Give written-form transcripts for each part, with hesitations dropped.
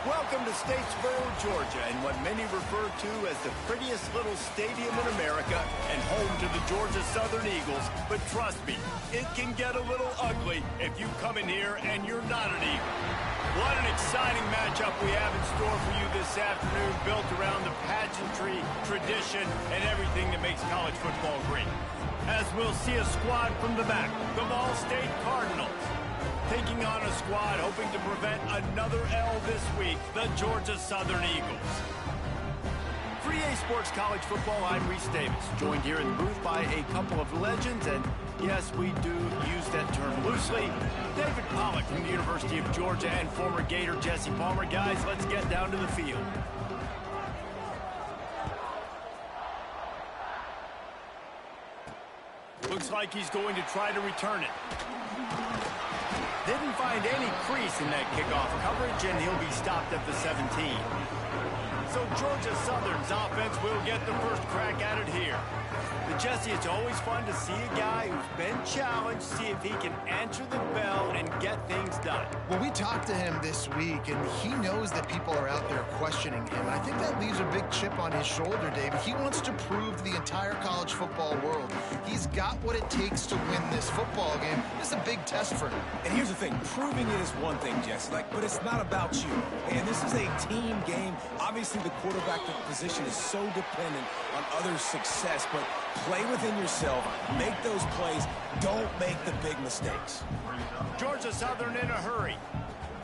Welcome to Statesboro, Georgia, and what many refer to as the prettiest little stadium in America and home to the Georgia Southern Eagles. But trust me, it can get a little ugly if you come in here and you're not an Eagle. What an exciting matchup we have in store for you this afternoon, built around the pageantry, tradition, and everything that makes college football great. As we'll see a squad from the back, the Ball State Cardinals. Taking on a squad hoping to prevent another L this week, the Georgia Southern Eagles. For EA Sports College Football, I'm Reese Davis, joined here in the booth by a couple of legends, and yes, we do use that term loosely. David Pollack from the University of Georgia and former Gator Jesse Palmer. Guys, let's get down to the field. Looks like he's going to try to return it. Didn't find any crease in that kickoff coverage, and he'll be stopped at the 17. So Georgia Southern's offense will get the first crack at it here. But Jesse, it's always fun to see a guy who's been challenged, see if he can answer the bell and get things done. Well, we talked to him this week, and he knows that people are out there questioning him. I think that leaves a big chip on his shoulder, David. He wants to prove to the entire college football world he's got what it takes to win this football game. This is a big test for him. And here's the thing, proving it is one thing, Jesse, but it's not about you. And this is a team game. Obviously, the quarterback position is so dependent on others' success, but play within yourself, make those plays, don't make the big mistakes. Georgia Southern in a hurry.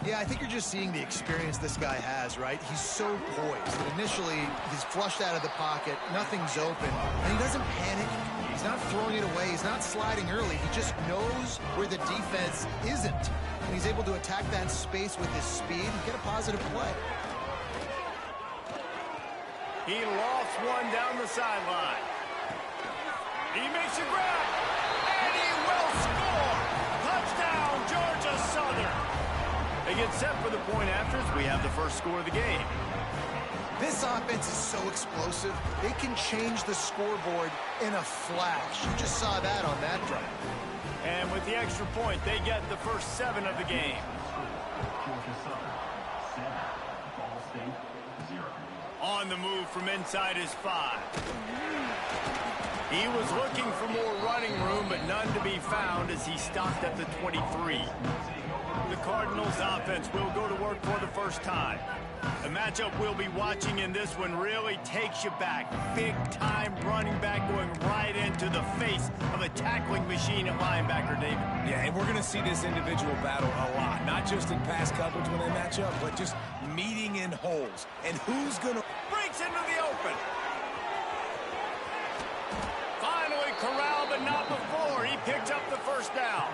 Yeah, I think you're just seeing the experience this guy has, right? He's so poised. Initially, he's flushed out of the pocket, nothing's open, and he doesn't panic. He's not throwing it away, he's not sliding early. He just knows where the defense isn't, and he's able to attack that space with his speed and get a positive play. He lofts one down the sideline. He makes a grab, and he will score! Touchdown, Georgia Southern! They get set for the point afters. We have the first score of the game. This offense is so explosive, they can change the scoreboard in a flash. You just saw that on that drive. And with the extra point, they get the first 7 of the game. On the move from inside his 5. He was looking for more running room, but none to be found as he stopped at the 23. The Cardinals offense will go to work for the first time. The matchup we'll be watching in this one really takes you back. Big-time running back going right into the face of a tackling machine at linebacker, David. Yeah, and we're going to see this individual battle a lot. Not just in pass coverage when they match up, but just meeting in holes. And who's going to... Breaks into the open. Finally corralled, but not before. He picked up the first down.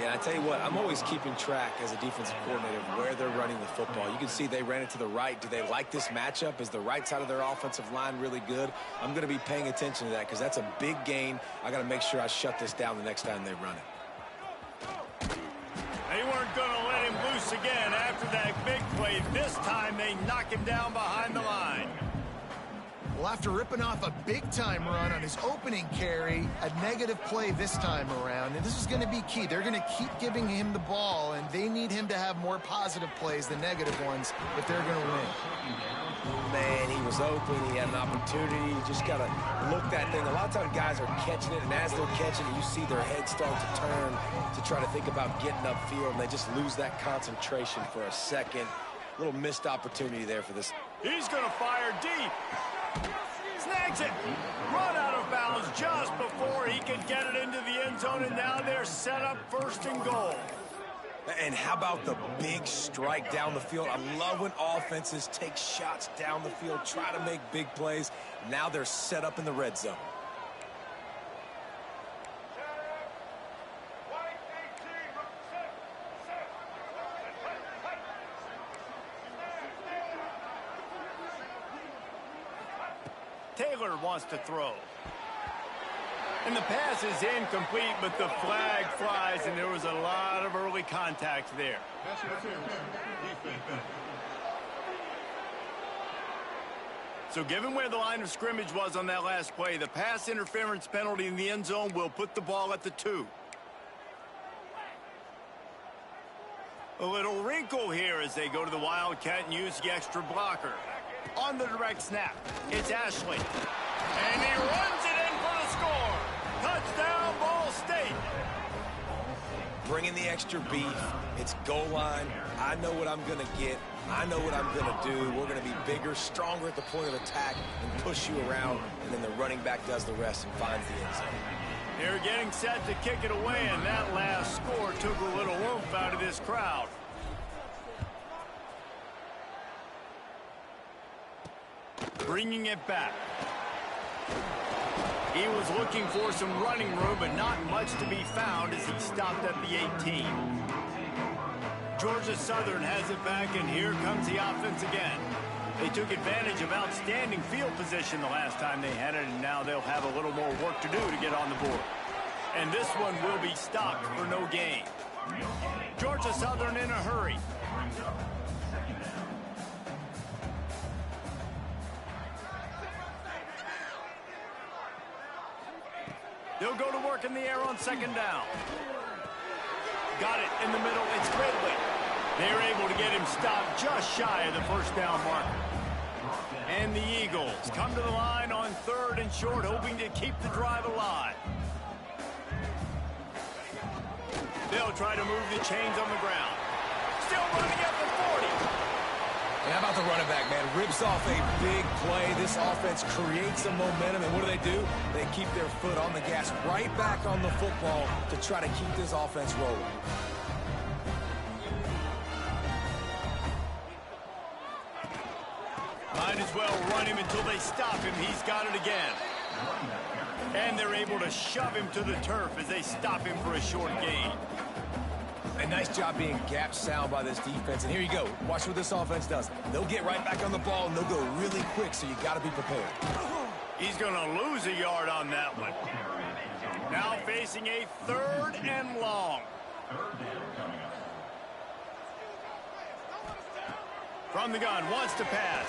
Yeah, I tell you what, I'm always keeping track as a defensive coordinator of where they're running the football. You can see they ran it to the right. Do they like this matchup? Is the right side of their offensive line really good? I'm going to be paying attention to that because that's a big gain. I got to make sure I shut this down the next time they run it. They weren't going to let him loose again after that big play. This time they knock him down behind the line. Well, after ripping off a big-time run on his opening carry, a negative play this time around, and this is going to be key. They're going to keep giving him the ball, and they need him to have more positive plays than negative ones if they're going to win. was open. He had an opportunity. You just got to look that thing. A lot of times guys are catching it, and as they're catching it, you see their head start to turn to try to think about getting upfield, and they just lose that concentration for a second. A little missed opportunity there for this. He's going to fire deep. Snags it. Run out of bounds just before he could get it into the end zone, and now they're set up 1st and goal. And how about the big strike down the field? I love when offenses take shots down the field, try to make big plays. Now they're set up in the red zone. Taylor wants to throw. And the pass is incomplete, but the flag flies, and there was a lot of early contact there. So given where the line of scrimmage was on that last play, the pass interference penalty in the end zone will put the ball at the 2. A little wrinkle here as they go to the Wildcat and use the extra blocker. On the direct snap, it's Ashley. And he runs it in for the score. Touchdown, Ball State. Bringing the extra beef. It's goal line. I know what I'm going to get. I know what I'm going to do. We're going to be bigger, stronger at the point of attack and push you around. And then the running back does the rest and finds the end zone. They're getting set to kick it away, and that last score took a little oomph out of this crowd. Bringing it back. He was looking for some running room, but not much to be found as he stopped at the 18. Georgia Southern has it back, and here comes the offense again. They took advantage of outstanding field position the last time they had it, and now they'll have a little more work to do to get on the board. And this one will be stopped for no gain. Georgia Southern in a hurry. They'll go to work in the air on 2nd down. Got it in the middle. It's Ridley. They're able to get him stopped just shy of the 1st down marker. And the Eagles come to the line on 3rd and short, hoping to keep the drive alive. They'll try to move the chains on the ground. Still running at the 40. And how about the running back, man? Rips off a big play. This offense creates some momentum, and what do? They keep their foot on the gas, right back on the football to try to keep this offense rolling. Might as well run him until they stop him. He's got it again. And they're able to shove him to the turf as they stop him for a short gain. A nice job being gap sound by this defense. And here you go. Watch what this offense does. They'll get right back on the ball, and they'll go really quick, so you got to be prepared. He's going to lose a yard on that one. Now facing a 3rd and long. From the gun, wants to pass.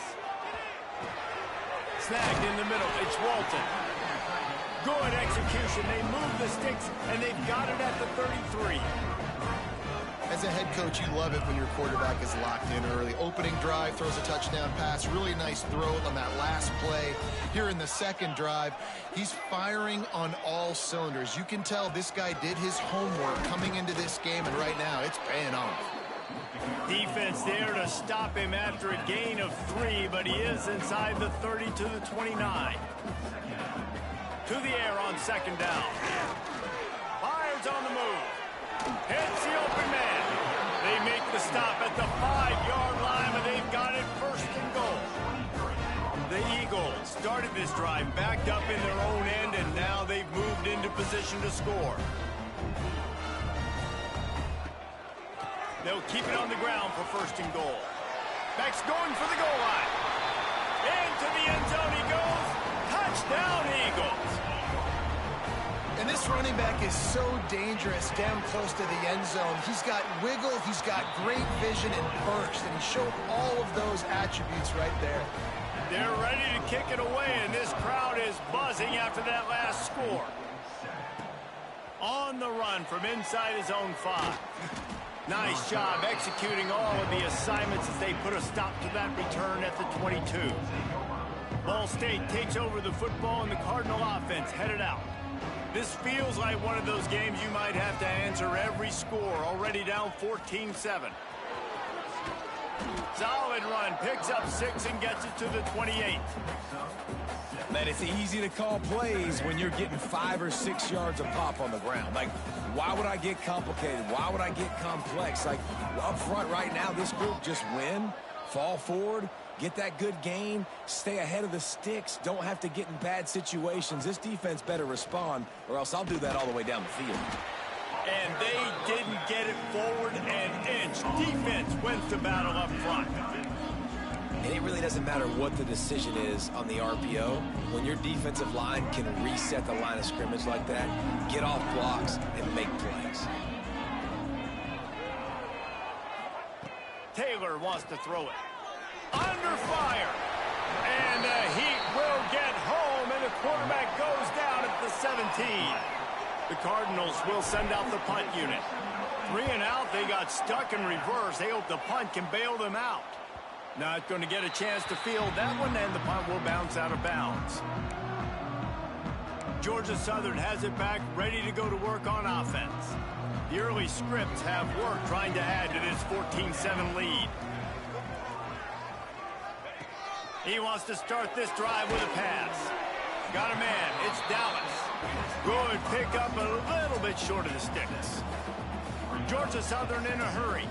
Snagged in the middle. It's Walton. Good execution. They move the sticks, and they've got it at the 33. As a head coach, you love it when your quarterback is locked in early. Opening drive, throws a touchdown pass. Really nice throw on that last play. Here in the 2nd drive, he's firing on all cylinders. You can tell this guy did his homework coming into this game, and right now it's paying off. Defense there to stop him after a gain of 3, but he is inside the 30 to the 29. To the air on 2nd down. Fires on the move. Hits the open man. They make the stop at the 5-yard line, but they've got it 1st and goal. The Eagles started this drive backed up in their own end, and now they've moved into position to score. They'll keep it on the ground for 1st and goal. Beck's going for the goal line. Into the end zone he goes. Touchdown, Eagles. And this running back is so dangerous down close to the end zone. He's got wiggle, he's got great vision and burst, and he showed all of those attributes right there. They're ready to kick it away, and this crowd is buzzing after that last score. On the run from inside his own 5. Nice job executing all of the assignments as they put a stop to that return at the 22. Ball State takes over the football and the Cardinal offense headed out. This feels like one of those games you might have to answer every score. Already down 14-7. Solid run, picks up 6 and gets it to the 28. Man, it's easy to call plays when you're getting 5 or 6 yards of pop on the ground. Like, why would I get complicated? Why would I get complex? Like, up front right now, this group just win, fall forward, get that good gain, stay ahead of the sticks, don't have to get in bad situations. This defense better respond, or else I'll do that all the way down the field. And they didn't get it forward an inch. Defense wins the battle up front. And it really doesn't matter what the decision is on the RPO. When your defensive line can reset the line of scrimmage like that, get off blocks and make plays. Taylor wants to throw it. Under fire. And the Heat will get home, and the quarterback goes down at the 17. The Cardinals will send out the punt unit. 3 and out, they got stuck in reverse. They hope the punt can bail them out. Not going to get a chance to field that one, and the punt will bounce out of bounds. Georgia Southern has it back, ready to go to work on offense. The early scripts have worked trying to add to this 14-7 lead. He wants to start this drive with a pass. Got a man. It's Dallas. Good pickup, a little bit short of the sticks. Georgia Southern in a hurry.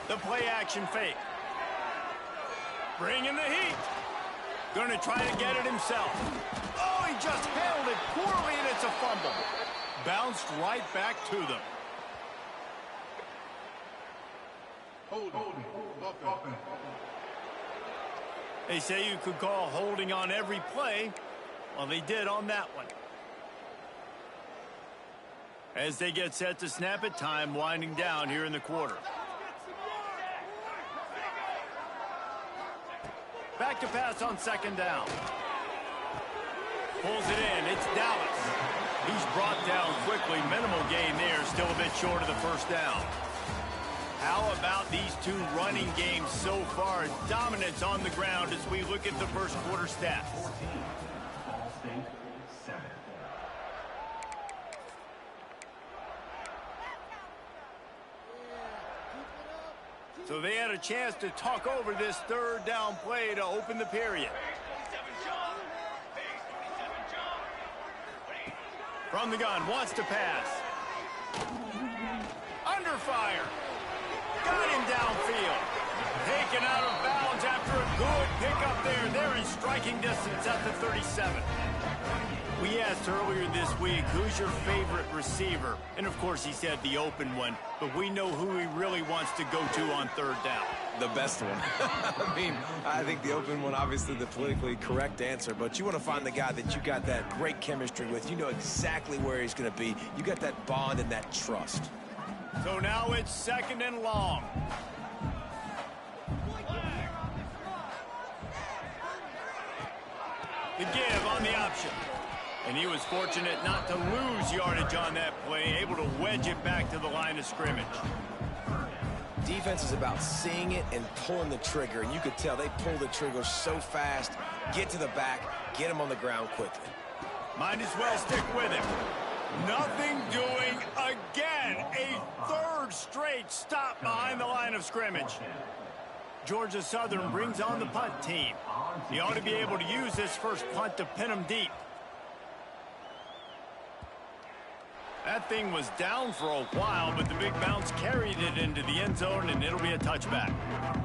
The play-action fake. Bringing the heat. Going to try to get it himself. Oh, he just handled it poorly, and it's a fumble. Bounced right back to them. They say you could call holding on every play. Well, they did on that one. As they get set to snap it, time winding down here in the quarter. Back to pass on second down. Pulls it in. It's Dallas. He's brought down quickly. Minimal gain there. Still a bit short of the first down. How about these two running games so far? Dominance on the ground as we look at the first quarter stats. So they had a chance to talk over this third down play to open the period. From the gun, wants to pass. Under fire. Got him downfield. Taken out of bounds after a good pickup there. They're in striking distance at the 37. We asked earlier this week, who's your favorite receiver? And, of course, he said the open one. But we know who he really wants to go to on third down. The best one. I mean, I think the open one, obviously the politically correct answer. But you want to find the guy that you got that great chemistry with. You know exactly where he's going to be. You got that bond and that trust. So now it's second and long. The give on the option. And he was fortunate not to lose yardage on that play, able to wedge it back to the line of scrimmage. Defense is about seeing it and pulling the trigger, and you could tell they pull the trigger so fast, get to the back, get him on the ground quickly. Might as well stick with him. Nothing doing again. A third straight stop behind the line of scrimmage. Georgia Southern brings on the punt team. He ought to be able to use this first punt to pin him deep. That thing was down for a while, but the big bounce carried it into the end zone, and it'll be a touchback.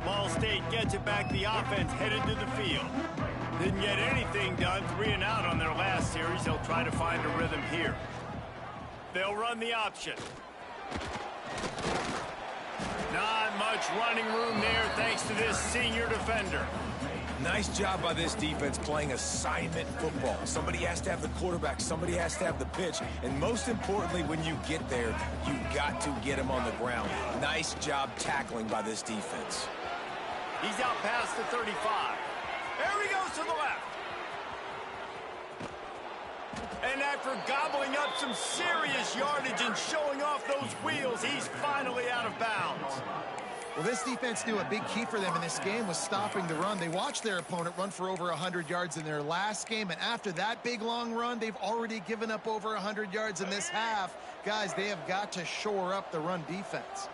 Ball State gets it back. The offense headed to the field. Didn't get anything done. 3 and out on their last series. They'll try to find a rhythm here. They'll run the option. Not much running room there thanks to this senior defender. Nice job by this defense playing assignment football. Somebody has to have the quarterback, somebody has to have the pitch, and most importantly, when you get there, you got to get him on the ground. Nice job tackling by this defense. He's out past the 35. There he goes to the left. And after gobbling up some serious yardage and showing off those wheels, he's finally out of bounds. Well, this defense knew a big key for them in this game was stopping the run. They watched their opponent run for over 100 yards in their last game, and after that big, long run, they've already given up over 100 yards in this half. Guys, they have got to shore up the run defense.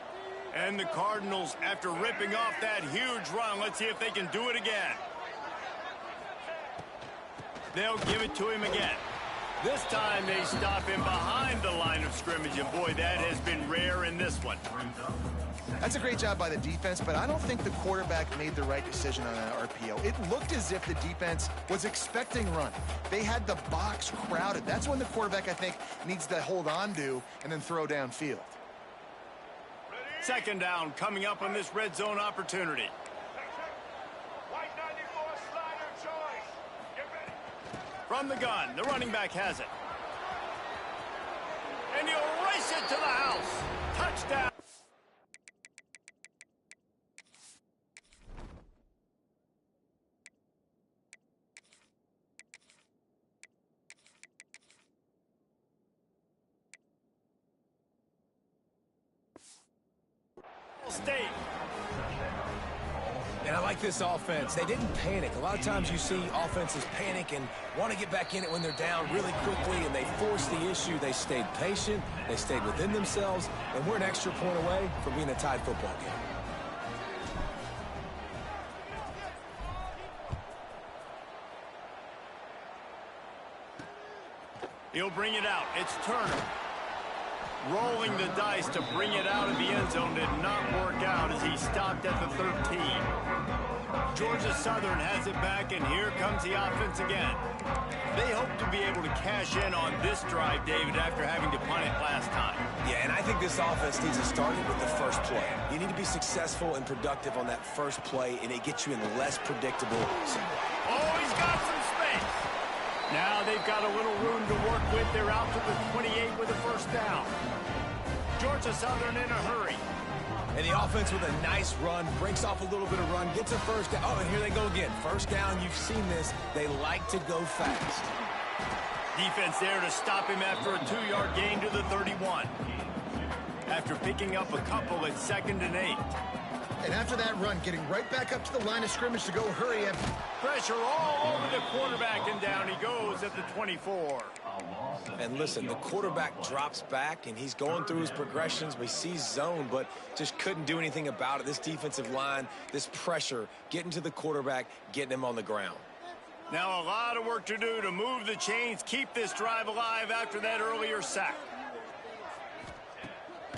And the Cardinals, after ripping off that huge run, let's see if they can do it again. They'll give it to him again. This time they stop him behind the line of scrimmage, and boy, that has been rare in this one. That's a great job by the defense, but I don't think the quarterback made the right decision on that RPO. It looked as if the defense was expecting run. They had the box crowded. That's when the quarterback, I think, needs to hold on to and then throw downfield. Second down coming up on this red zone opportunity. From the gun, the running back has it. And he'll race it to the house. Touchdown. State. And I like this offense. They didn't panic. A lot of times you see offenses panic and want to get back in it when they're down really quickly, and they forced the issue. They stayed patient. They stayed within themselves, and we're an extra point away from being a tied football game. He'll bring it out. It's Turner. Rolling the dice to bring it out of the end zone did not work out as he stopped at the 13. Georgia Southern has it back, and here comes the offense again. They hope to be able to cash in on this drive, David, after having to punt it last time. Yeah, and I think this offense needs to start with the first play. You need to be successful and productive on that first play, and it gets you in less predictable. Oh, he's got some space. Now they've got a little room to work with. They're out to the 28 with a first down. Georgia Southern in a hurry. And the offense with a nice run, breaks off a little bit of run, gets a first down. Oh, and here they go again. First down, you've seen this. They like to go fast. Defense there to stop him after a 2-yard gain to the 31. After picking up a couple at 2nd and 8. And after that run, getting right back up to the line of scrimmage to go hurry him. Pressure all over the quarterback, and down he goes at the 24. And listen, the quarterback drops back, and he's going through his progressions. We see zone, but just couldn't do anything about it. This defensive line, this pressure, getting to the quarterback, getting him on the ground. Now a lot of work to do to move the chains, keep this drive alive after that earlier sack.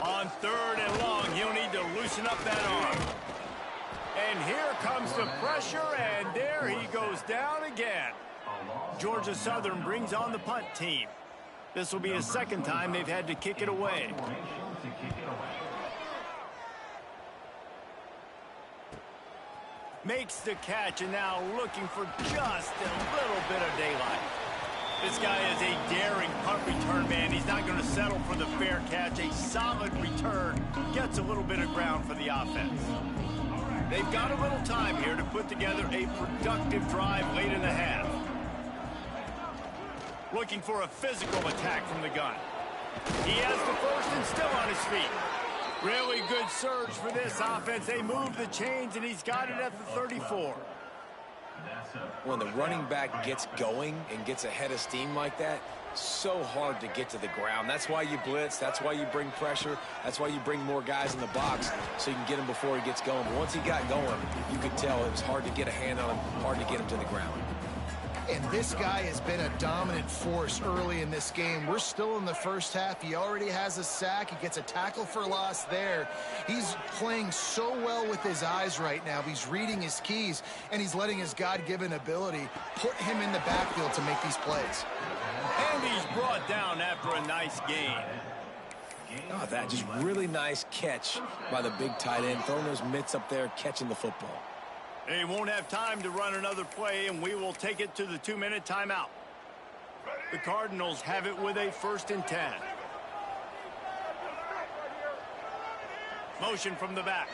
On 3rd and long, he'll need to loosen up that arm. And here comes the pressure, and there he goes down again. Georgia Southern brings on the punt team. This will be the second time they've had to kick it away. Makes the catch, and now looking for just a little bit of daylight. This guy is a daring punt return man. He's not going to settle for the fair catch. A solid return gets a little bit of ground for the offense. They've got a little time here to put together a productive drive late in the half. Looking for a physical attack from the gun. He has the first and still on his feet. Really good surge for this offense. They move the chains, and he's got it at the 34. When the running back gets going and gets ahead of steam like that, so hard to get to the ground. That's why you blitz. That's why you bring pressure. That's why you bring more guys in the box so you can get him before he gets going. But once he got going, you could tell it was hard to get a hand on him, hard to get him to the ground. And this guy has been a dominant force early in this game. We're still in the first half. He already has a sack. He gets a tackle for loss there. He's playing so well with his eyes right now. He's reading his keys, and he's letting his God-given ability put him in the backfield to make these plays. And he's brought down after a nice gain. Oh, that just really nice catch by the big tight end, throwing those mitts up there, catching the football. They won't have time to run another play, and we will take it to the 2-minute timeout. The Cardinals have it with a 1st and 10. Motion from the back.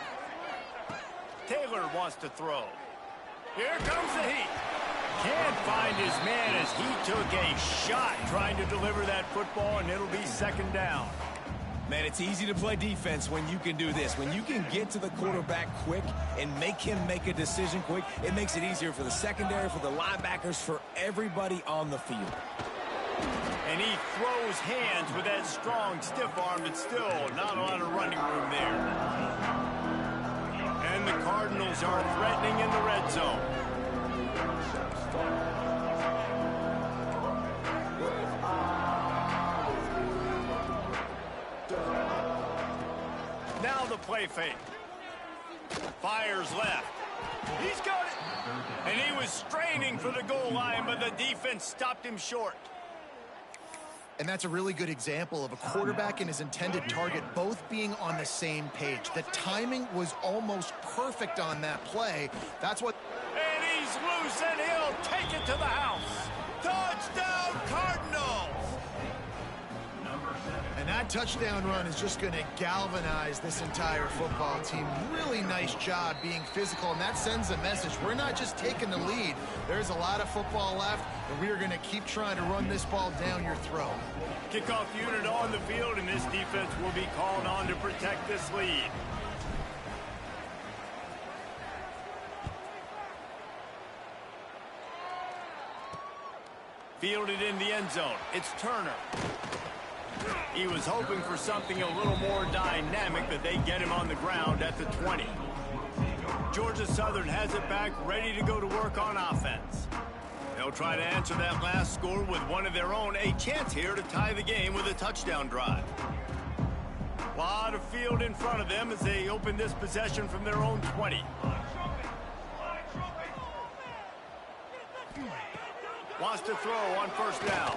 Taylor wants to throw. Here comes the heat. Can't find his man as he took a shot trying to deliver that football, and it'll be 2nd down. Man, it's easy to play defense when you can do this. When you can get to the quarterback quick and make him make a decision quick, it makes it easier for the secondary, for the linebackers, for everybody on the field. And he throws hands with that strong, stiff arm, but still not a lot of running room there. And the Cardinals are threatening in the red zone. Now the play fake. Fires left. He's got it. And he was straining for the goal line, but the defense stopped him short. And that's a really good example of a quarterback and his intended target both being on the same page. The timing was almost perfect on that play. That's what... And he's loose, and he'll take it to the house. Touchdown, Cardinals! And that touchdown run is just going to galvanize this entire football team. Really nice job being physical, and that sends a message. We're not just taking the lead. There's a lot of football left, and we are going to keep trying to run this ball down your throat. Kickoff unit on the field, and this defense will be called on to protect this lead. Fielded in the end zone. It's Turner. He was hoping for something a little more dynamic, but they get him on the ground at the 20. Georgia Southern has it back, ready to go to work on offense. They'll try to answer that last score with one of their own. A chance here to tie the game with a touchdown drive. A lot of field in front of them as they open this possession from their own 20. Wants to throw on first down.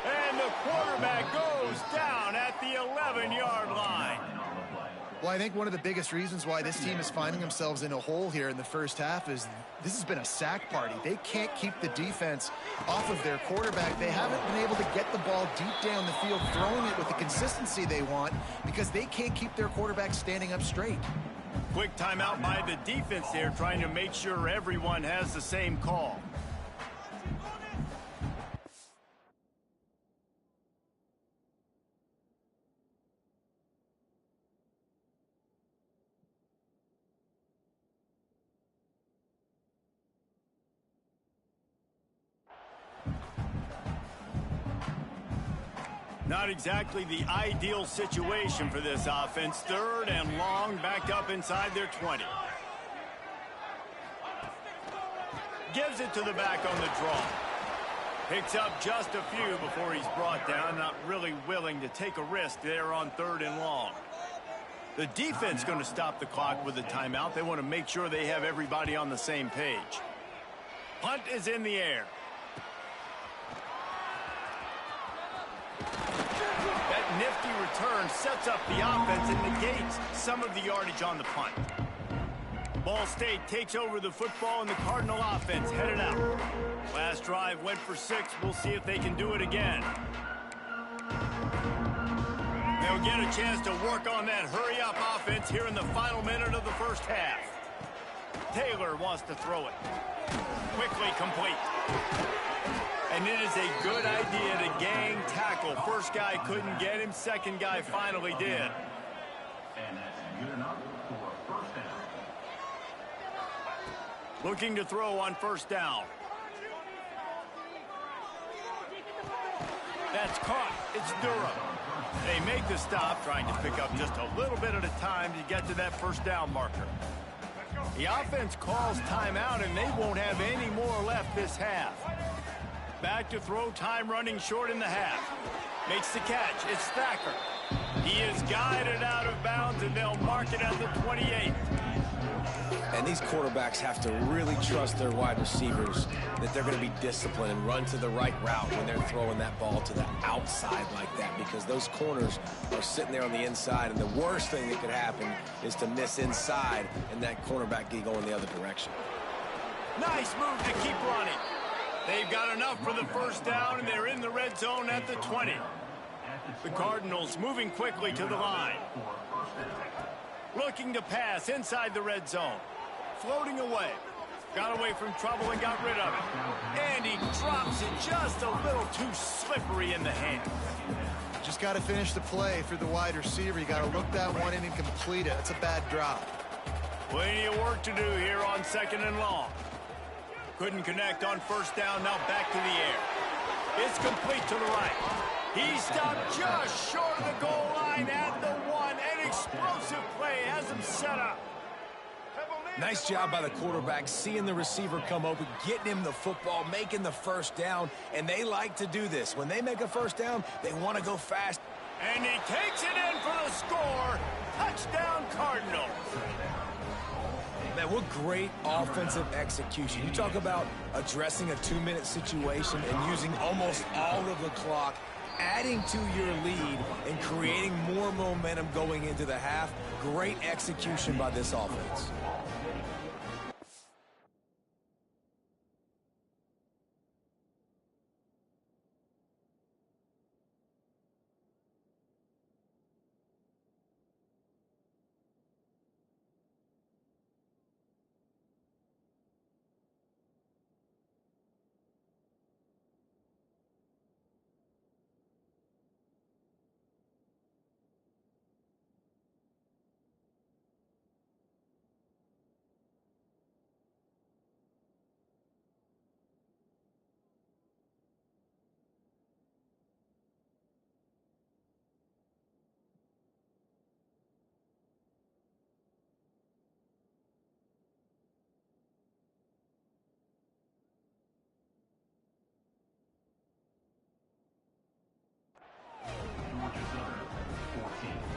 And the quarterback goes down at the 11-yard line. Well, I think one of the biggest reasons why this team is finding themselves in a hole here in the first half is this has been a sack party. They can't keep the defense off of their quarterback. They haven't been able to get the ball deep down the field, throwing it with the consistency they want because they can't keep their quarterback standing up straight. Quick timeout by the defense there, trying to make sure everyone has the same call. Not exactly the ideal situation for this offense. Third and long, backed up inside their 20. Gives it to the back on the draw. Picks up just a few before he's brought down. Not really willing to take a risk there on third and long. The defense going to stop the clock with a timeout. They want to make sure they have everybody on the same page. Punt is in the air. That nifty return sets up the offense and negates some of the yardage on the punt. Ball State takes over the football, and the Cardinal offense headed out. Last drive went for 6. We'll see if they can do it again. They'll get a chance to work on that hurry-up offense here in the final minute of the first half. Taylor wants to throw it. Quickly complete. And it is a good idea to gang tackle. First guy couldn't get him. Second guy finally did. And that's good enough for first down. Looking to throw on first down. That's caught. It's Durham. They make the stop, trying to pick up just a little bit at a time to get to that first down marker. The offense calls timeout, and they won't have any more left this half. Back to throw, time running short in the half. Makes the catch. It's Thacker. He is guided out of bounds, and they'll mark it at the 28. And these quarterbacks have to really trust their wide receivers that they're going to be disciplined and run to the right route when they're throwing that ball to the outside like that, because those corners are sitting there on the inside, and the worst thing that could happen is to miss inside and that cornerback get going the other direction. Nice move to keep running. They've got enough for the first down, and they're in the red zone at the 20. The Cardinals moving quickly to the line. Looking to pass inside the red zone. Floating away. Got away from trouble and got rid of it. And he drops it just a little too slippery in the hand. Just got to finish the play through the wide receiver. You got to look that one in and complete it. It's a bad drop. Plenty of work to do here on 2nd and long. Couldn't connect on 1st down. Now back to the air. It's complete to the right. He stopped just short of the goal line at the 1. An explosive play has him set up. Nice job by the quarterback, seeing the receiver come open, getting him the football, making the 1st down, and they like to do this. When they make a 1st down, they want to go fast. And he takes it in for the score. Touchdown, Cardinals. Man, what great offensive execution. You talk about addressing a 2-minute situation and using almost all of the clock, adding to your lead and creating more momentum going into the half. Great execution by this offense.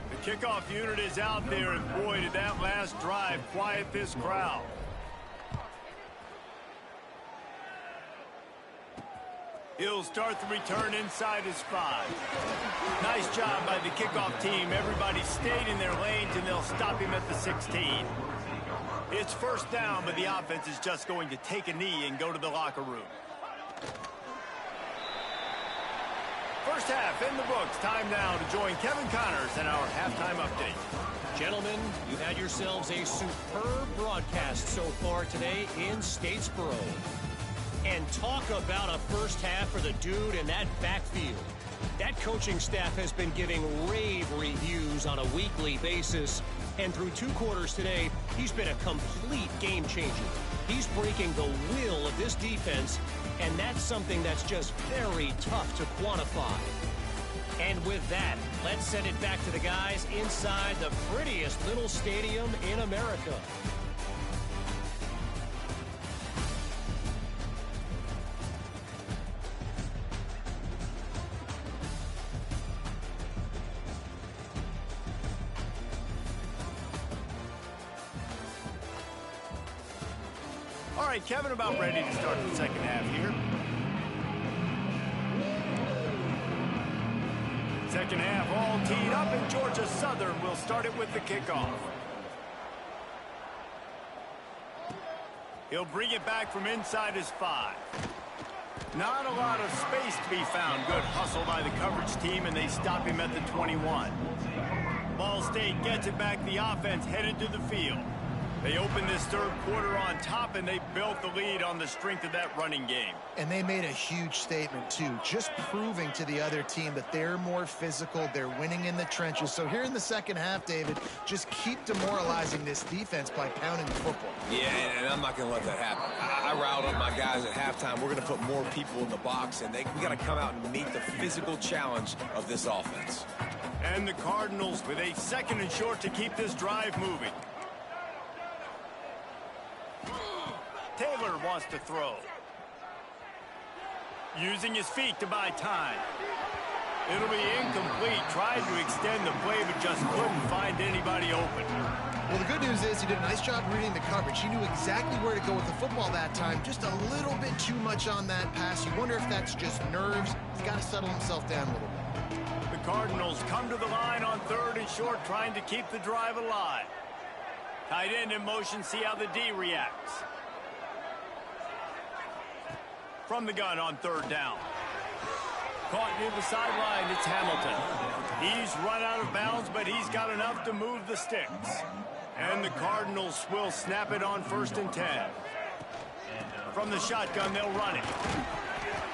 The kickoff unit is out there, and boy, did that last drive quiet this crowd. He'll start the return inside his 5. Nice job by the kickoff team. Everybody stayed in their lanes, and they'll stop him at the 16. It's 1st down, but the offense is just going to take a knee and go to the locker room. First half in the books. Time now to join Kevin Connors in our halftime update. Gentlemen, you had yourselves a superb broadcast so far today in Statesboro. And talk about a first half for the dude in that backfield. That coaching staff has been giving rave reviews on a weekly basis. And through 2 quarters today, he's been a complete game changer. He's breaking the will of this defense, and that's something that's just very tough to quantify. And with that, let's send it back to the guys inside the prettiest little stadium in America. All right, Kevin, about ready to start the second half here. Second half all teed up, and Georgia Southern will start it with the kickoff. He'll bring it back from inside his 5. Not a lot of space to be found. Good hustle by the coverage team, and they stop him at the 21. Ball State gets it back. The offense headed to the field. They opened this 3rd quarter on top, and they built the lead on the strength of that running game. And they made a huge statement, too, just proving to the other team that they're more physical, they're winning in the trenches. So here in the second half, David, just keep demoralizing this defense by pounding the football. Yeah, and I'm not going to let that happen. I riled up my guys at halftime. We're going to put more people in the box, and we got to come out and meet the physical challenge of this offense. And the Cardinals with a 2nd and short to keep this drive moving. Taylor wants to throw. Using his feet to buy time. It'll be incomplete. Tried to extend the play, but just couldn't find anybody open. Well, the good news is he did a nice job reading the coverage. He knew exactly where to go with the football that time. Just a little bit too much on that pass. You wonder if that's just nerves. He's got to settle himself down a little bit. The Cardinals come to the line on 3rd and short, trying to keep the drive alive. Tight end in motion, see how the D reacts. From the gun on 3rd down. Caught near the sideline, it's Hamilton. He's run out of bounds, but he's got enough to move the sticks. And the Cardinals will snap it on 1st and 10. From the shotgun, they'll run it.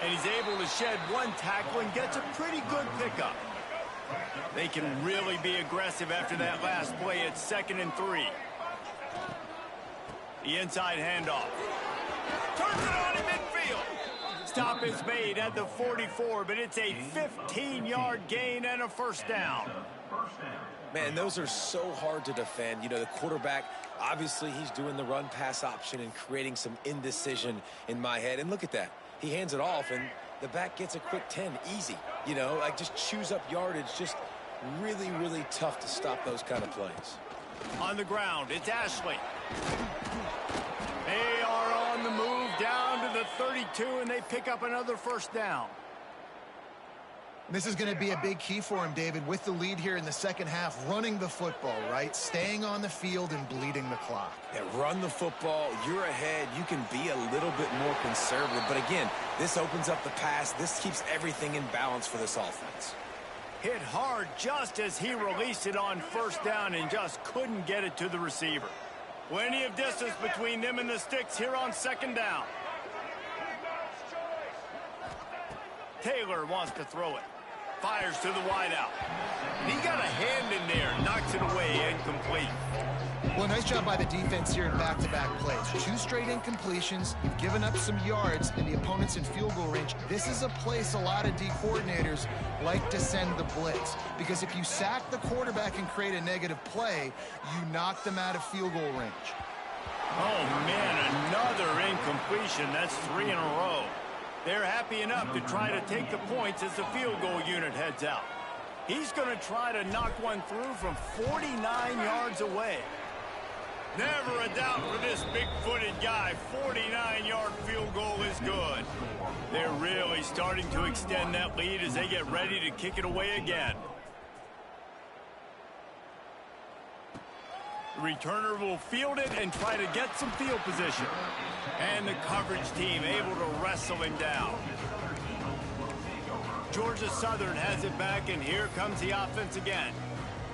And he's able to shed 1 tackle and gets a pretty good pickup. They can really be aggressive after that last play. It's 2nd and 3. The inside handoff. Turns it on in midfield. Stop is made at the 44, but it's a 15-yard gain and a first down. Man, those are so hard to defend. You know, the quarterback, obviously he's doing the run-pass option and creating some indecision in my head. And look at that. He hands it off, and the back gets a quick 10, easy. You know, like just chews up yardage. Just really, really tough to stop those kind of plays. On the ground, it's Ashley. They are on the move down to the 32, and they pick up another first down. This is going to be a big key for him, David, with the lead here in the second half, running the football, right? Staying on the field and bleeding the clock. Yeah, run the football. You're ahead. You can be a little bit more conservative. But again, this opens up the pass. This keeps everything in balance for this offense. Hit hard just as he released it on first down and just couldn't get it to the receiver. Plenty of distance between them and the sticks here on 2nd down. Taylor wants to throw it. Fires to the wideout. He got a hand in there, knocks it away, incomplete. Well, nice job by the defense here in back-to-back plays. 2 straight incompletions. You've given up some yards, and the opponent's in field goal range. This is a place a lot of D coordinators like to send the blitz, because if you sack the quarterback and create a negative play, you knock them out of field goal range. Oh, man, another incompletion. That's 3 in a row. They're happy enough to try to take the points as the field goal unit heads out. He's going to try to knock one through from 49 yards away. Never a doubt for this big-footed guy. 49-yard field goal is good. They're really starting to extend that lead as they get ready to kick it away again. The returner will field it and try to get some field position. And the coverage team able to wrestle him down. Georgia Southern has it back, and here comes the offense again.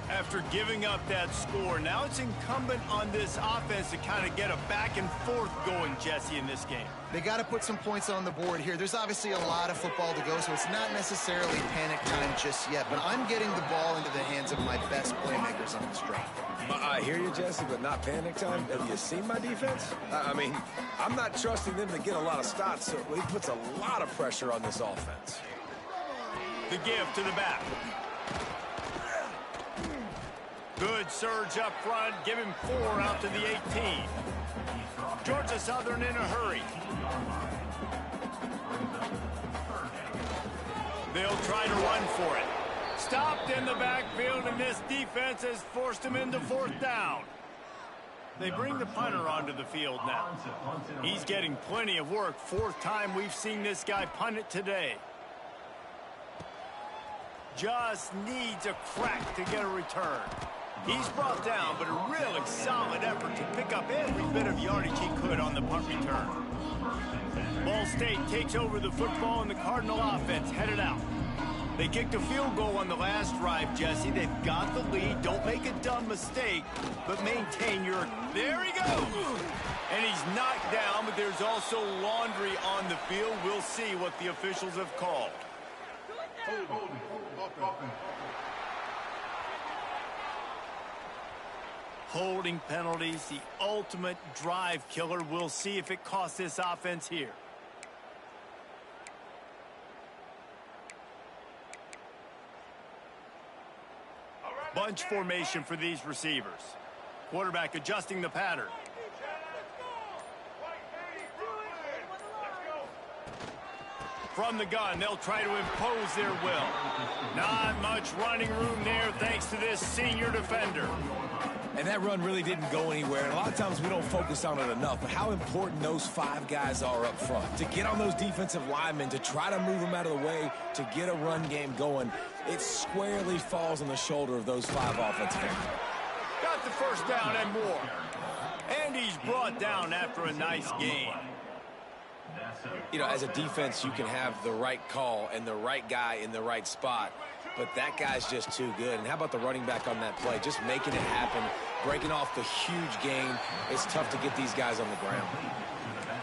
After giving up that score, now it's incumbent on this offense to kind of get a back and forth going, Jesse, in this game. They got to put some points on the board here. There's obviously a lot of football to go, so it's not necessarily panic time just yet, but I'm getting the ball into the hands of my best playmakers on this drive. I hear you, Jesse, but not panic time. Have you seen my defense? I mean, I'm not trusting them to get a lot of stops, so he puts a lot of pressure on this offense. The give to the back. Good surge up front. Give him 4 out to the 18. Georgia Southern in a hurry. They'll try to run for it. Stopped in the backfield, and this defense has forced him into 4th down. They bring the punter onto the field now. He's getting plenty of work. 4th time we've seen this guy punt it today. Just needs a crack to get a return. He's brought down, but a really solid effort to pick up every bit of yardage he could on the punt return. Ball State takes over the football, and the Cardinal offense headed out. They kicked a field goal on the last drive, Jesse. They've got the lead. Don't make a dumb mistake, but maintain your... There he goes! And he's knocked down, but there's also laundry on the field. We'll see what the officials have called. Holding penalties, the ultimate drive killer. We'll see if it costs this offense here. Bunch formation for these receivers. Quarterback adjusting the pattern. From the gun, they'll try to impose their will. Not much running room there thanks to this senior defender. And that run really didn't go anywhere. And a lot of times we don't focus on it enough, but how important those 5 guys are up front. To get on those defensive linemen, to try to move them out of the way, to get a run game going, it squarely falls on the shoulder of those 5 offensive guys. Got the first down and more. And he's brought down after a nice gain. You know, as a defense, you can have the right call and the right guy in the right spot, but that guy's just too good. And how about the running back on that play? Just making it happen, breaking off the huge gain. It's tough to get these guys on the ground.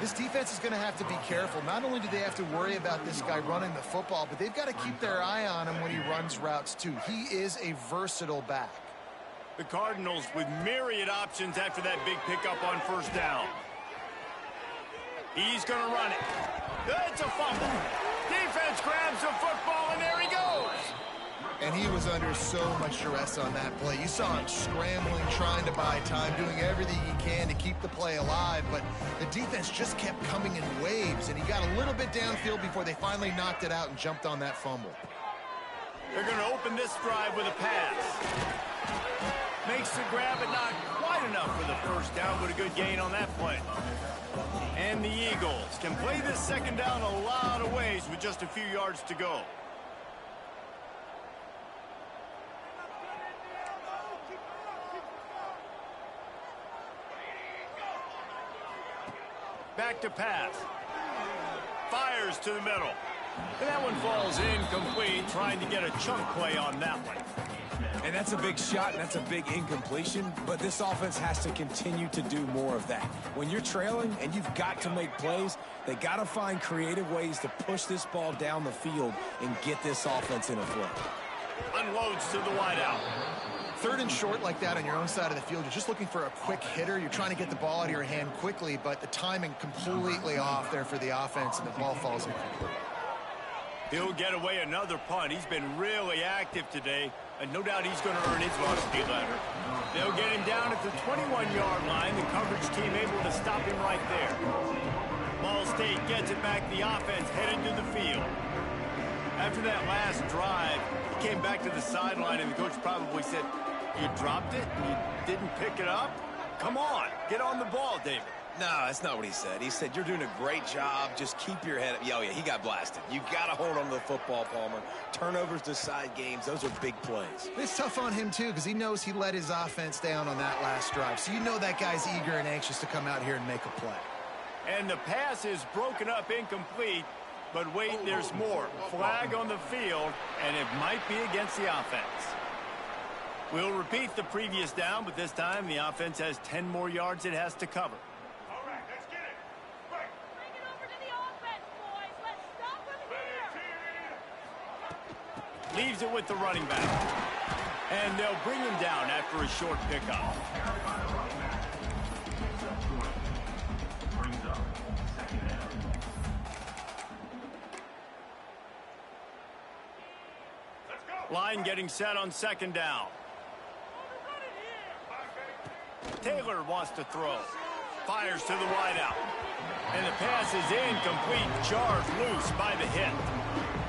This defense is going to have to be careful. Not only do they have to worry about this guy running the football, but they've got to keep their eye on him when he runs routes too. He is a versatile back. The Cardinals with myriad options after that big pickup on first down. He's going to run it. It's a fumble. Defense grabs the football, and there he goes. And he was under so much duress on that play. You saw him scrambling, trying to buy time, doing everything he can to keep the play alive. But the defense just kept coming in waves, and he got a little bit downfield before they finally knocked it out and jumped on that fumble. They're going to open this drive with a pass. Makes the grab, but not quite enough for the first down, but a good gain on that play. And the Eagles can play this second down a lot of ways with just a few yards to go. Back to pass. Fires to the middle. And that one falls incomplete, trying to get a chunk play on that one. And that's a big shot, and that's a big incompletion, but this offense has to continue to do more of that. When you're trailing and you've got to make plays, they got to find creative ways to push this ball down the field and get this offense in a flow. Unloads to the wideout. Third and short like that on your own side of the field, you're just looking for a quick hitter. You're trying to get the ball out of your hand quickly, but the timing completely off there for the offense, and the ball falls incomplete. He'll get away another punt. He's been really active today, and no doubt he's going to earn his varsity letter. They'll get him down at the 21-yard line. The coverage team able to stop him right there. Ball State gets it back. The offense headed to the field. After that last drive, he came back to the sideline, and the coach probably said, "You dropped it? You didn't pick it up? Come on, get on the ball, David." No, that's not what he said. He said, you're doing a great job. Just keep your head up. Oh, yeah, he got blasted. You got to hold on to the football, Palmer. Turnovers decide games. Those are big plays. It's tough on him, too, because he knows he let his offense down on that last drive. So you know that guy's eager and anxious to come out here and make a play. And the pass is broken up, incomplete. But wait, there's more. Flag on the field, and it might be against the offense. We'll repeat the previous down, but this time the offense has 10 more yards it has to cover. Leaves it with the running back. And they'll bring him down after a short pickup. Line getting set on second down. Taylor wants to throw. Fires to the wideout. And the pass is incomplete. Jarred loose by the hit.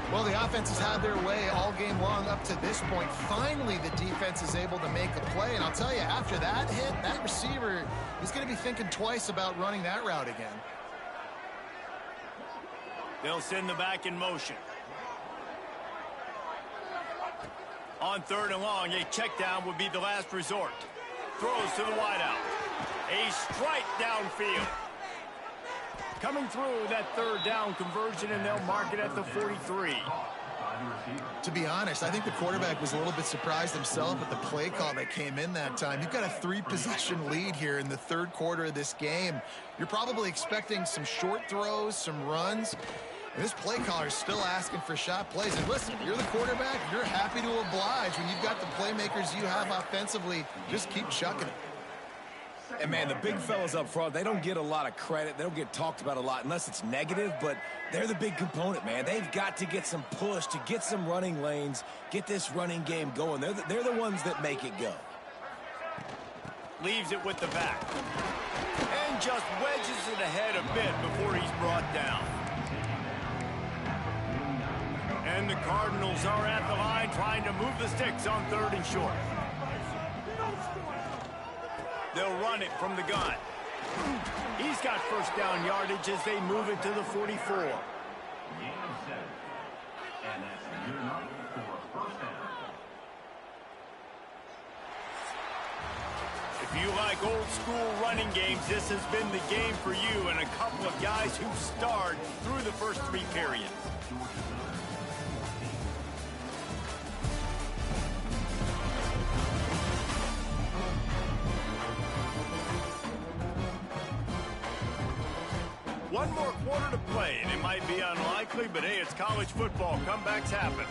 Well, the offense has had their way all game long up to this point. Finally, the defense is able to make a play. And I'll tell you, after that hit, that receiver is going to be thinking twice about running that route again. They'll send the back in motion. On third and long, a check down would be the last resort. Throws to the wideout. A strike downfield. Coming through that third down conversion, and they'll mark it at the 43. To be honest, I think the quarterback was a little bit surprised himself at the play call that came in that time. You've got a 3-possession lead here in the third quarter of this game. You're probably expecting some short throws, some runs. And this play caller is still asking for shot plays. And listen, if you're the quarterback, you're happy to oblige. When you've got the playmakers you have offensively, just keep chucking it. And, man, the big fellas up front, they don't get a lot of credit. They don't get talked about a lot unless it's negative, but they're the big component, man. They've got to get some push to get some running lanes, get this running game going. They're the ones that make it go. Leaves it with the back. And just wedges it ahead a bit before he's brought down. And the Cardinals are at the line trying to move the sticks on third and short. They'll run it from the gun. He's got first down yardage as they move it to the 44. And that's good enough for a first down. If you like old school running games, this has been the game for you, and a couple of guys who starred through the first three periods. One more quarter to play, and it might be unlikely, but hey, it's college football. Comebacks happen.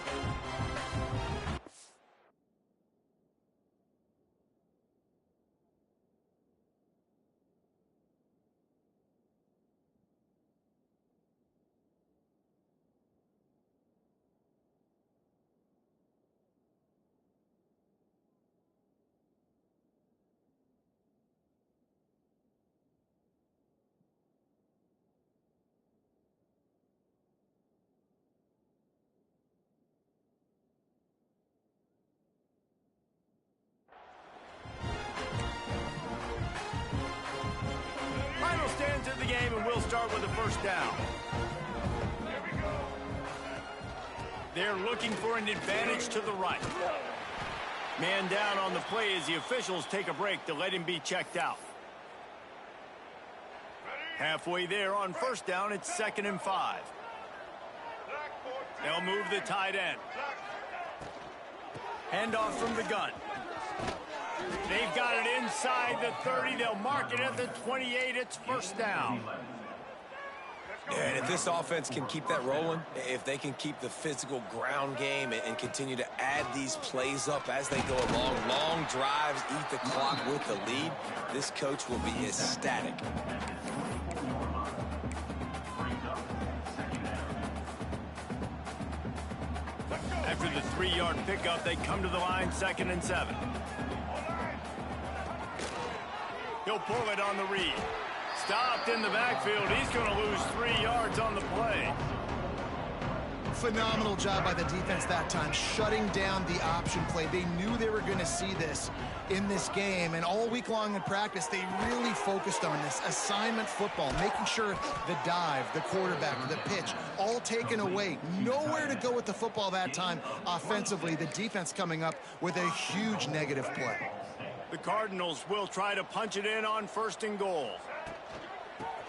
Final stands of the game, and we'll start with a first down. They're looking for an advantage to the right. Man down on the play as the officials take a break to let him be checked out. Halfway there on first down, it's 2nd and 5. They'll move the tight end. Handoff from the gun. They've got it inside the 30. They'll mark it at the 28. It's first down. And if this offense can keep that rolling, if they can keep the physical ground game and continue to add these plays up as they go along, long drives, eat the clock with the lead, this coach will be ecstatic. After the 3-yard pickup, they come to the line, 2nd and 7. He'll pull it on the read. Stopped in the backfield. He's going to lose 3 yards on the play. Phenomenal job by the defense that time, shutting down the option play. They knew they were going to see this in this game, and all week long in practice, they really focused on this assignment football, making sure the dive, the quarterback, the pitch, all taken away. Nowhere to go with the football that time offensively. The defense coming up with a huge negative play. The Cardinals will try to punch it in on 1st and goal.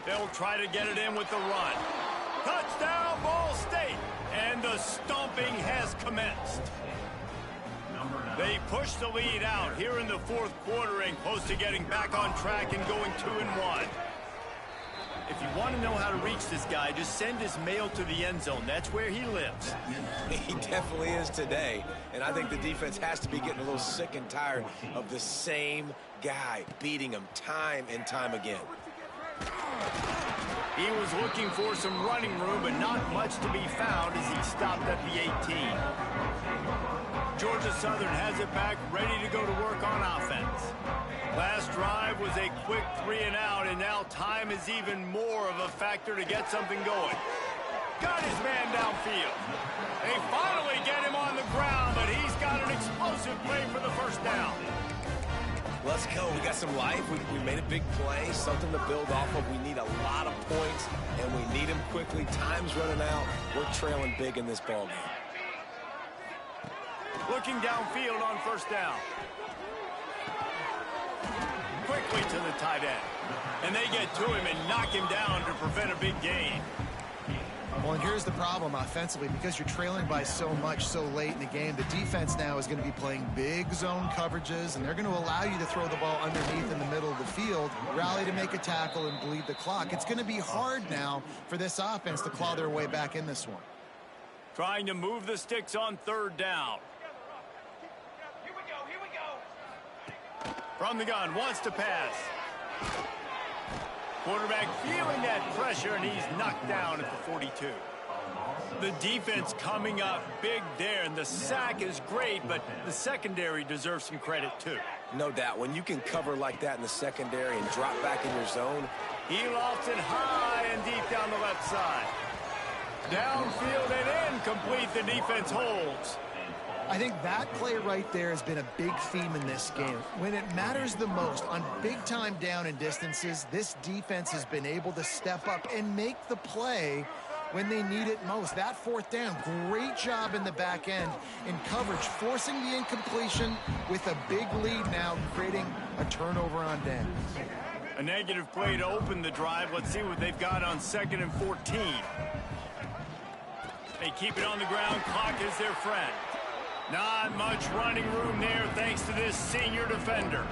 They'll try to get it in with the run. Touchdown, Ball State! And the stomping has commenced. They push the lead out here in the 4th quarter and close to getting back on track and going 2-1. If you want to know how to reach this guy, just send his mail to the end zone. That's where he lives. He definitely is today. And I think the defense has to be getting a little sick and tired of the same guy beating him time and time again. He was looking for some running room, but not much to be found as he stopped at the 18. Georgia Southern has it back, ready to go to work on offense. Last drive was a quick 3-and-out, and now time is even more of a factor to get something going. Got his man downfield. They finally get him on the ground, but he's got an explosive play for the first down. Let's go. We got some life. We made a big play, something to build off of. We need a lot of points, and we need them quickly. Time's running out. We're trailing big in this ballgame. Looking downfield on first down. Quickly to the tight end. And they get to him and knock him down to prevent a big gain. Well, and here's the problem offensively. Because you're trailing by so much so late in the game, the defense now is going to be playing big zone coverages, and they're going to allow you to throw the ball underneath in the middle of the field, rally to make a tackle, and bleed the clock. It's going to be hard now for this offense to claw their way back in this one. Trying to move the sticks on 3rd down. From the gun, wants to pass. Quarterback feeling that pressure, and he's knocked down at the 42. The defense coming up big there, and the sack is great, but the secondary deserves some credit too. No doubt. When you can cover like that in the secondary and drop back in your zone. He lofts it high and deep down the left side. Downfield and incomplete, the defense holds. I think that play right there has been a big theme in this game. When it matters the most, on big-time down and distances, this defense has been able to step up and make the play when they need it most. That 4th down, great job in the back end in coverage, forcing the incompletion with a big lead now, creating a turnover on downs. A negative play to open the drive. Let's see what they've got on 2nd and 14. They keep it on the ground. Clock is their friend. Not much running room there thanks to this senior defender.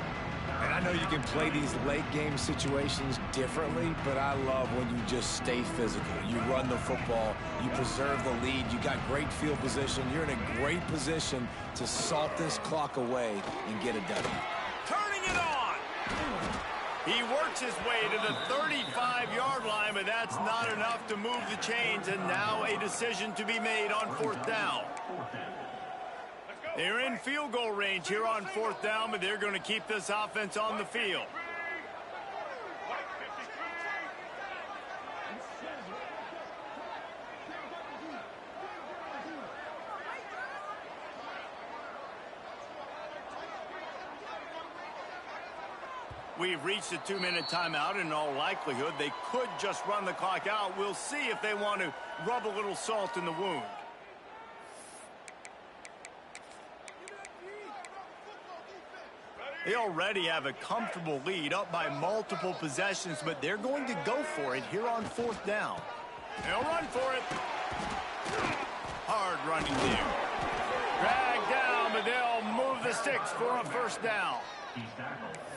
And I know you can play these late game situations differently, but I love when you just stay physical. You run the football, you preserve the lead, you got great field position, you're in a great position to salt this clock away and get a W. Turning it on! He works his way to the 35-yard line, but that's not enough to move the chains, and now a decision to be made on 4th down. They're in field goal range here on 4th down, but they're going to keep this offense on the field. We've reached a 2-minute timeout. In all likelihood, they could just run the clock out. We'll see if they want to rub a little salt in the wound. They already have a comfortable lead, up by multiple possessions, but they're going to go for it here on 4th down. They'll run for it. Hard running there. Drag down, but they'll move the sticks for a 1st down.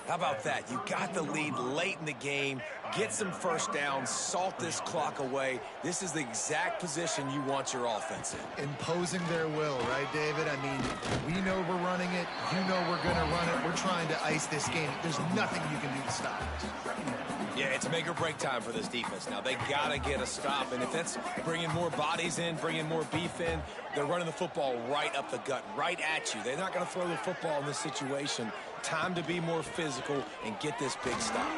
How about that? You got the lead late in the game. Get some 1st downs. Salt this clock away. This is the exact position you want your offense in. Imposing their will, right, David? I mean, we know we're running it. You know we're going to run it. We're trying to ice this game. There's nothing you can do to stop it. Yeah, it's make or break time for this defense. Now, they got to get a stop. And if that's bringing more bodies in, bringing more beef in, they're running the football right up the gut, right at you. They're not going to throw the football in this situation. Time to be more physical and get this big stop.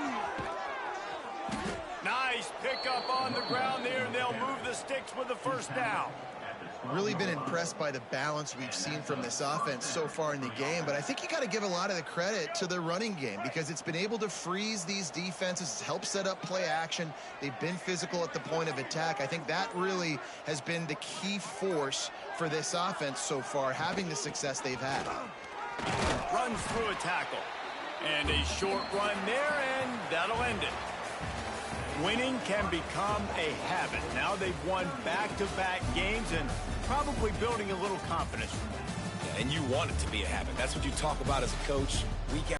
Nice pickup on the ground there, and they'll move the sticks with the 1st down. Really been impressed by the balance we've seen from this offense so far in the game, but I think you got to give a lot of the credit to the running game because it's been able to freeze these defenses, help set up play action. They've been physical at the point of attack. I think that really has been the key force for this offense so far, having the success they've had. Runs through a tackle. And a short run there, and that'll end it. Winning can become a habit. Now they've won back-to-back games and probably building a little confidence. Yeah, and you want it to be a habit. That's what you talk about as a coach week after